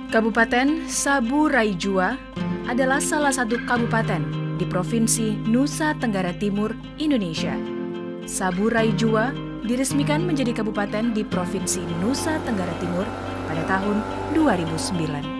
Kabupaten Sabu Raijua adalah salah satu kabupaten di Provinsi Nusa Tenggara Timur, Indonesia. Sabu Raijua diresmikan menjadi kabupaten di Provinsi Nusa Tenggara Timur pada tahun 2009.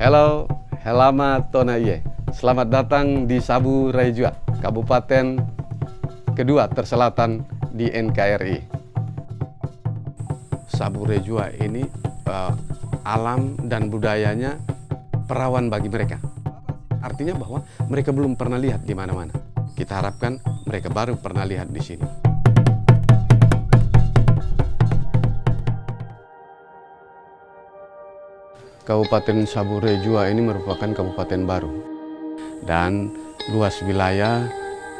Halo, selamat tona iye. Selamat datang di Sabu Raijua, kabupaten kedua terselatan di NKRI. Sabu Raijua ini alam dan budayanya perawan bagi mereka. Artinya bahwa mereka belum pernah lihat di mana-mana. Kita harapkan mereka baru pernah lihat di sini. Kabupaten Sabu Raijua ini merupakan kabupaten baru dan luas wilayah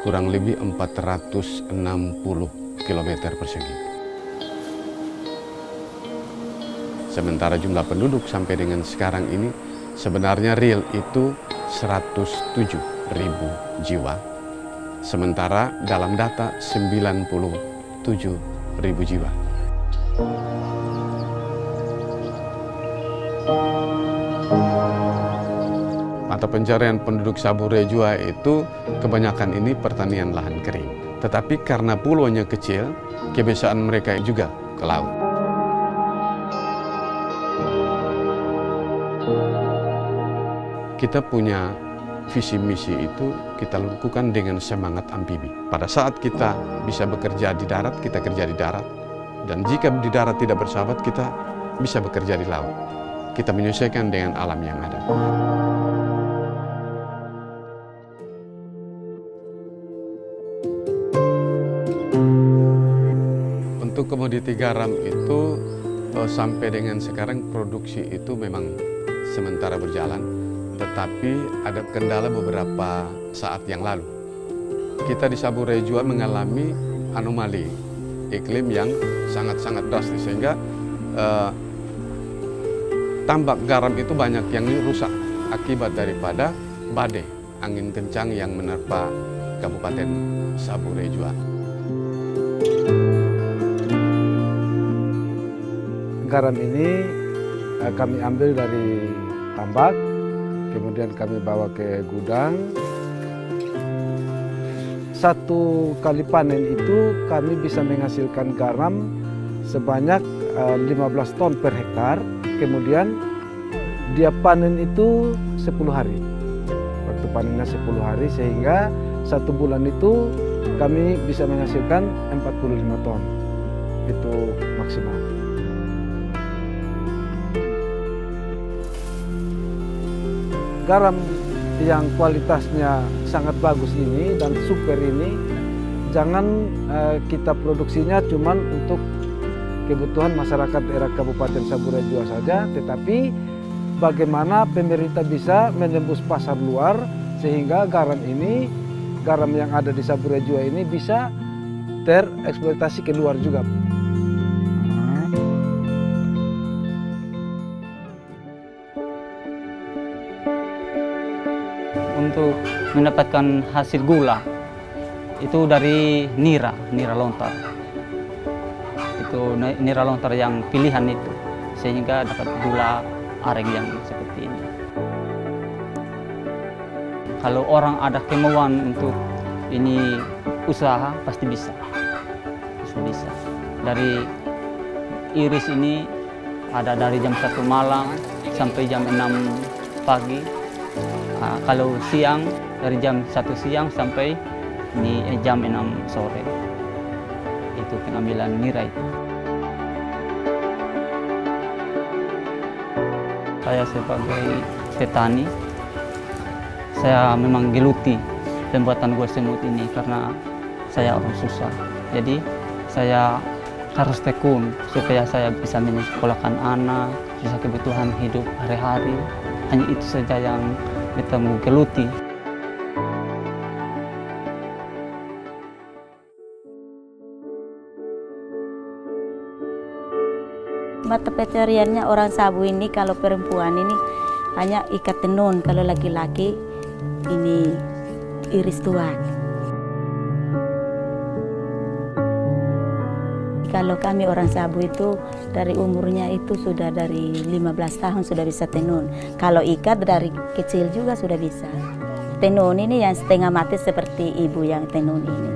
kurang lebih 460 km persegi. Sementara jumlah penduduk sampai dengan sekarang ini sebenarnya real itu 107.000 jiwa. Sementara dalam data 97.000 jiwa. Mata pencarian penduduk Sabu Raijua itu kebanyakan ini pertanian lahan kering. Tetapi karena pulaunya kecil, kebiasaan mereka juga ke laut. Kita punya visi misi itu kita lakukan dengan semangat amfibi. Pada saat kita bisa bekerja di darat, kita kerja di darat. Dan jika di darat tidak bersahabat, kita bisa bekerja di laut. Kita menyesuaikan dengan alam yang ada. Untuk komoditi garam itu sampai dengan sekarang produksi itu memang sementara berjalan, tetapi ada kendala beberapa saat yang lalu. Kita di Sabu Raijua mengalami anomali iklim yang sangat-sangat drastis sehingga tambak garam itu banyak yang rusak akibat daripada badai angin kencang yang menerpa Kabupaten Sabu Raijua. Garam ini kami ambil dari tambak, kemudian kami bawa ke gudang. Satu kali panen itu kami bisa menghasilkan garam sebanyak 15 ton per hektar. Kemudian dia panen itu 10 hari. Waktu panennya 10 hari sehingga 1 bulan itu kami bisa menghasilkan 45 ton. Itu maksimal. Garam yang kualitasnya sangat bagus ini dan super ini jangan kita produksinya cuman untuk kebutuhan masyarakat daerah Kabupaten Sabu Raijua saja, tetapi bagaimana pemerintah bisa menembus pasar luar sehingga garam yang ada di Sabu Raijua ini bisa tereksploitasi keluar juga. Untuk mendapatkan hasil gula itu dari nira lontar. Itu nira lontar yang pilihan itu sehingga dapat gula aren yang seperti ini. Kalau orang ada kemauan untuk ini usaha pasti bisa. Bisa. Dari iris ini ada dari jam 1 malam sampai jam 6 pagi. Nah, kalau siang dari jam 1 siang sampai jam 6 sore. Itu pengambilan nira itu. Saya sebagai petani, saya memang geluti pembuatan gua semut ini karena saya orang susah. Jadi saya harus tekun supaya saya bisa menyekolahkan anak, bisa kebutuhan hidup hari-hari. Hanya itu saja yang kita mau geluti. Mata pencariannya orang Sabu ini, kalau perempuan ini hanya ikat tenun, kalau laki-laki ini iris tuak. Kalau kami orang Sabu itu dari umurnya itu sudah dari 15 tahun sudah bisa tenun. Kalau ikat dari kecil juga sudah bisa. Tenun ini yang setengah mati seperti ibu yang tenun ini.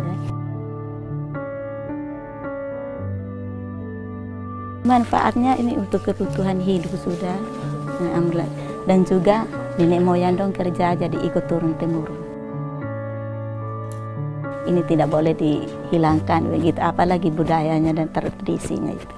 Manfaatnya ini untuk kebutuhan hidup sudah, dan juga nenek moyang dong kerja jadi ikut turun temurun. Ini tidak boleh dihilangkan begitu, apalagi budayanya dan tradisinya itu.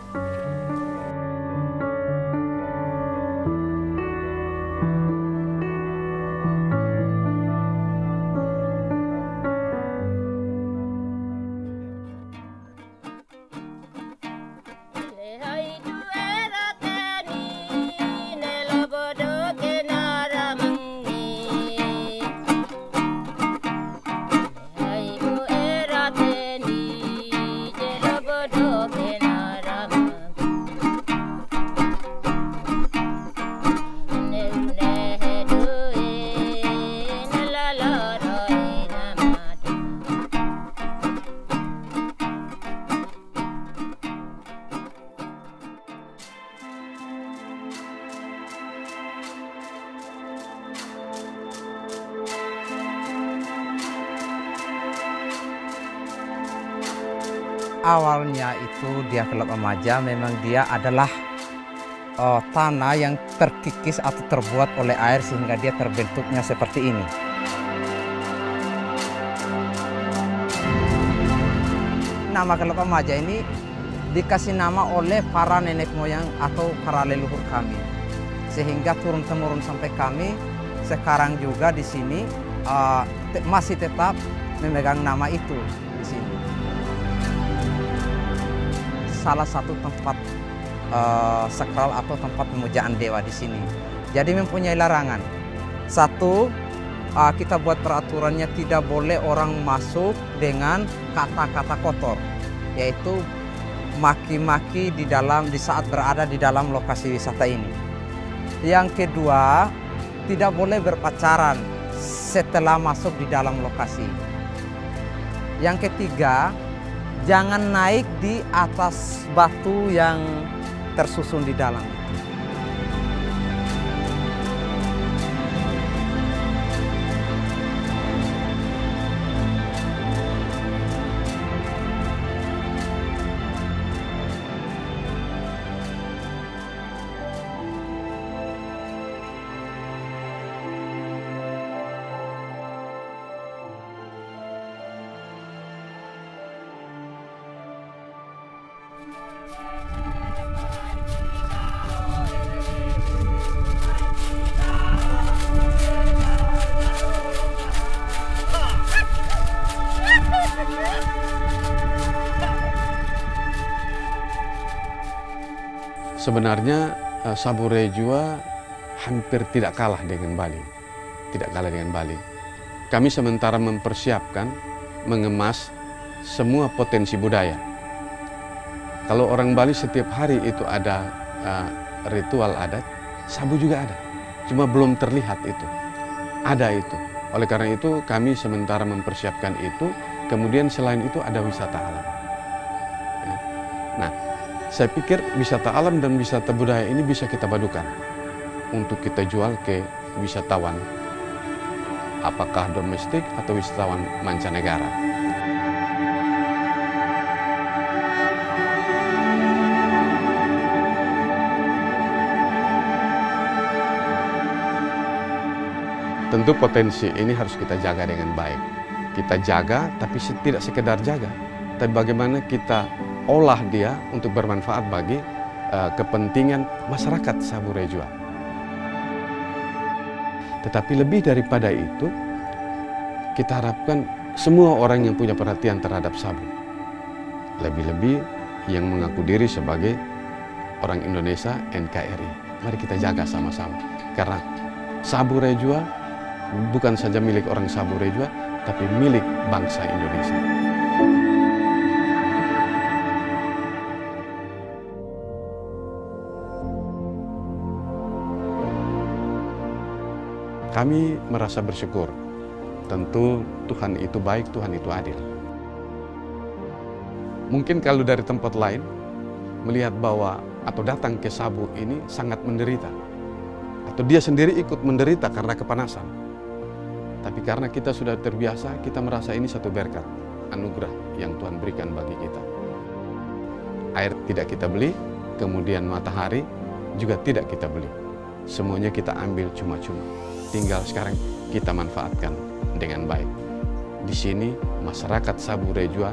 Awalnya itu dia Kelab Amaja memang dia adalah tanah yang terkikis atau terbuat oleh air sehingga dia terbentuknya seperti ini. Nama Kelab Amaja ini dikasih nama oleh para nenek moyang atau para leluhur kami, sehingga turun-temurun sampai kami sekarang juga di sini masih tetap memegang nama itu di sini. Salah satu tempat sakral atau tempat pemujaan dewa di sini. Jadi mempunyai larangan. Satu, kita buat peraturannya tidak boleh orang masuk dengan kata-kata kotor, yaitu maki-maki di saat berada di dalam lokasi wisata ini. Yang kedua, tidak boleh berpacaran setelah masuk di dalam lokasi. Yang ketiga, jangan naik di atas batu yang tersusun di dalam. Sebenarnya Sabu Rejua hampir tidak kalah dengan Bali. Tidak kalah dengan Bali. Kami sementara mempersiapkan, mengemas semua potensi budaya. Kalau orang Bali setiap hari itu ada ritual adat, Sabu juga ada. Cuma belum terlihat itu. Ada itu. Oleh karena itu kami sementara mempersiapkan itu, kemudian selain itu ada wisata alam. Nah, saya pikir wisata alam dan wisata budaya ini bisa kita padukan untuk kita jual ke wisatawan, apakah domestik atau wisatawan mancanegara. Tentu potensi ini harus kita jaga dengan baik. Kita jaga, tapi tidak sekedar jaga, tapi bagaimana kita olah dia untuk bermanfaat bagi kepentingan masyarakat Sabu Rejua. Tetapi lebih daripada itu, kita harapkan semua orang yang punya perhatian terhadap Sabu, lebih-lebih yang mengaku diri sebagai orang Indonesia NKRI. Mari kita jaga sama-sama, karena Sabu Rejua bukan saja milik orang Sabu Rejua, tapi milik bangsa Indonesia. Kami merasa bersyukur. Tentu Tuhan itu baik, Tuhan itu adil. Mungkin kalau dari tempat lain, melihat bahwa atau datang ke Sabu ini sangat menderita. Atau dia sendiri ikut menderita karena kepanasan. Tapi karena kita sudah terbiasa, kita merasa ini satu berkat, anugerah yang Tuhan berikan bagi kita. Air tidak kita beli, kemudian matahari juga tidak kita beli. Semuanya kita ambil cuma-cuma. Tinggal sekarang kita manfaatkan dengan baik. Di sini masyarakat Sabu Rejua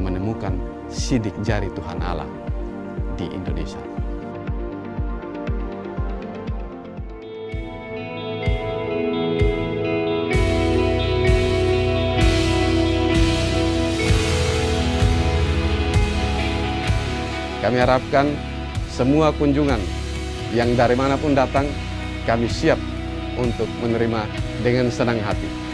menemukan sidik jari Tuhan Allah di Indonesia. Kami harapkan semua kunjungan yang dari manapun datang, kami siap untuk menerima dengan senang hati.